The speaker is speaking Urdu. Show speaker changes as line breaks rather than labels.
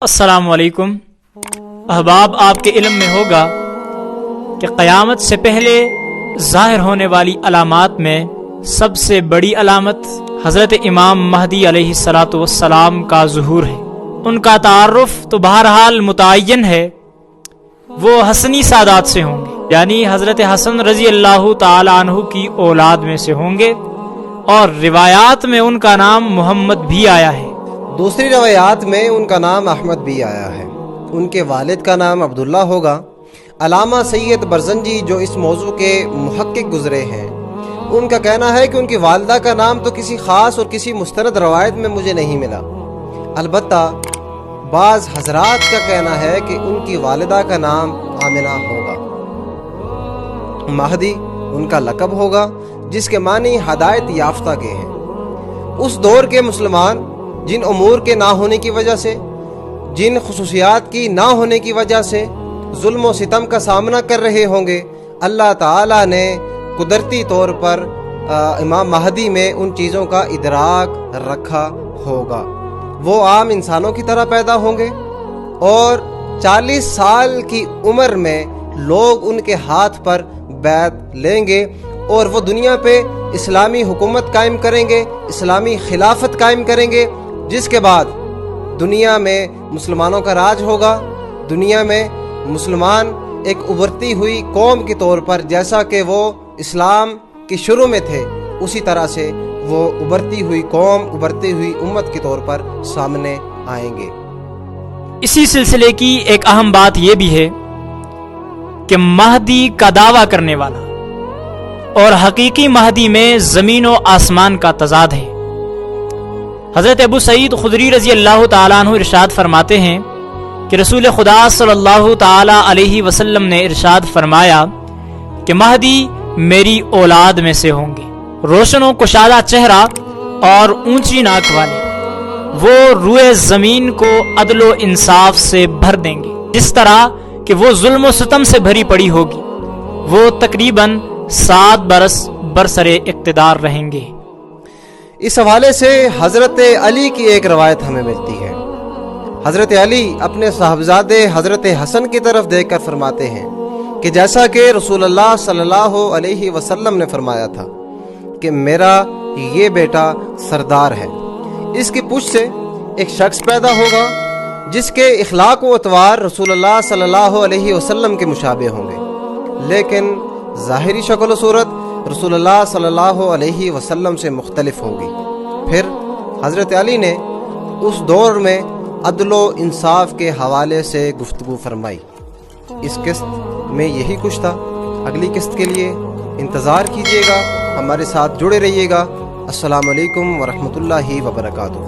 السلام علیکم احباب، آپ کے علم میں ہوگا کہ قیامت سے پہلے ظاہر ہونے والی علامات میں سب سے بڑی علامت حضرت امام مہدی علیہ السلام کا ظہور ہے۔ ان کا تعارف تو بہرحال متعین ہے، وہ حسنی سادات سے ہوں گے، یعنی حضرت حسن رضی اللہ تعالی عنہ کی اولاد میں سے ہوں گے، اور روایات میں ان کا نام محمد بھی آیا ہے۔
دوسری روایات میں ان کا نام احمد بھی آیا ہے۔ ان کے والد کا نام عبداللہ ہوگا۔ علامہ سید برزنجی جو اس موضوع کے محقق گزرے ہیں، ان کا کہنا ہے کہ ان کی والدہ کا نام تو کسی خاص اور کسی مستند روایت میں مجھے نہیں ملا، البتہ بعض حضرات کا کہنا ہے کہ ان کی والدہ کا نام آمنہ ہوگا۔ مہدی ان کا لقب ہوگا، جس کے معنی ہدایت یافتہ کے ہیں۔ اس دور کے مسلمان جن امور کے نہ ہونے کی وجہ سے، جن خصوصیات کی نہ ہونے کی وجہ سے ظلم و ستم کا سامنا کر رہے ہوں گے، اللہ تعالیٰ نے قدرتی طور پر امام مہدی میں ان چیزوں کا ادراک رکھا ہوگا۔ وہ عام انسانوں کی طرح پیدا ہوں گے، اور 40 سال کی عمر میں لوگ ان کے ہاتھ پر بیعت لیں گے، اور وہ دنیا پہ اسلامی حکومت قائم کریں گے، اسلامی خلافت قائم کریں گے، جس کے بعد دنیا میں مسلمانوں کا راج ہوگا۔ دنیا میں مسلمان ایک ابھرتی ہوئی قوم کے طور پر، جیسا کہ وہ اسلام کی شروع میں تھے، اسی طرح سے وہ ابھرتی ہوئی قوم، ابھرتی ہوئی امت کے طور پر سامنے آئیں گے۔
اسی سلسلے کی ایک اہم بات یہ بھی ہے کہ مہدی کا دعویٰ کرنے والا اور حقیقی مہدی میں زمین و آسمان کا تضاد ہے۔ حضرت ابو سعید خدری رضی اللہ تعالیٰ عنہ ارشاد فرماتے ہیں کہ رسول خدا صلی اللہ تعالیٰ علیہ وسلم نے ارشاد فرمایا کہ مہدی میری اولاد میں سے ہوں گے، روشن و کشادہ چہرہ اور اونچی ناک والے، وہ روئے زمین کو عدل و انصاف سے بھر دیں گے، جس طرح کہ وہ ظلم و ستم سے بھری پڑی ہوگی۔ وہ تقریباً 7 برس برسر اقتدار رہیں گے۔
اس حوالے سے حضرت علی کی ایک روایت ہمیں ملتی ہے۔ حضرت علی اپنے صاحبزادے حضرت حسن کی طرف دیکھ کر فرماتے ہیں کہ جیسا کہ رسول اللہ صلی اللہ علیہ وسلم نے فرمایا تھا کہ میرا یہ بیٹا سردار ہے، اس کی پشت سے ایک شخص پیدا ہوگا جس کے اخلاق و اطوار رسول اللہ صلی اللہ علیہ وسلم کے مشابہ ہوں گے، لیکن ظاہری شکل و صورت رسول اللہ صلی اللہ علیہ وسلم سے مختلف ہوگی۔ پھر حضرت علی نے اس دور میں عدل و انصاف کے حوالے سے گفتگو فرمائی۔ اس قسط میں یہی کچھ تھا۔ اگلی قسط کے لیے انتظار کیجیے گا، ہمارے ساتھ جڑے رہیے گا۔ السلام علیکم ورحمۃ اللہ وبرکاتہ۔